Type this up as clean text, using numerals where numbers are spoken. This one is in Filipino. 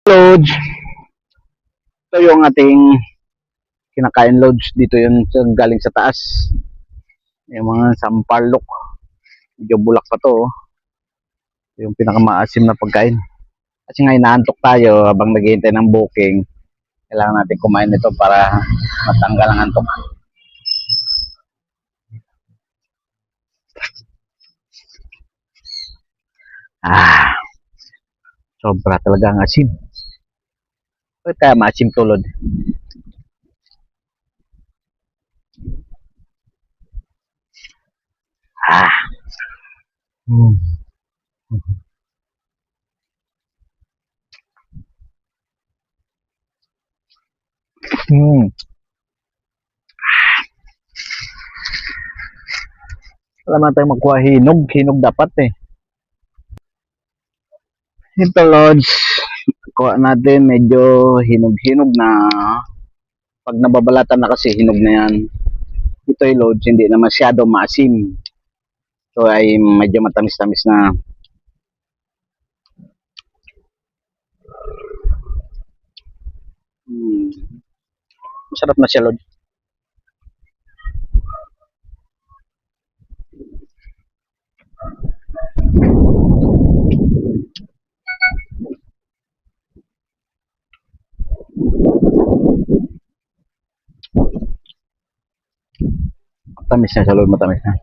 Lods. Ito yung ating kinakain loads. Dito yung galing sa taas. Yung mga sampalok. Medyo bulak pa to. Oh. Yung pinakamaasim na pagkain. Kasi nga inaantok tayo habang naghihintay ng booking. Kailangan natin kumain nito para matanggal ang antok. Sobra talaga ang asim. Bakit kaya maasim tulad? Hmm. Hmm. Wala man tayong makuha hinog. Hinog dapat eh. Ito Lods. Kuha natin medyo hinog-hinog na. Pag nababalatan na kasi hinog na yan. Ito ay Lods. Hindi na masyado maasim. So ay medyo matamis-tamis na. Masarap na siya Lods. Matamis na siya Lods. Matamis na.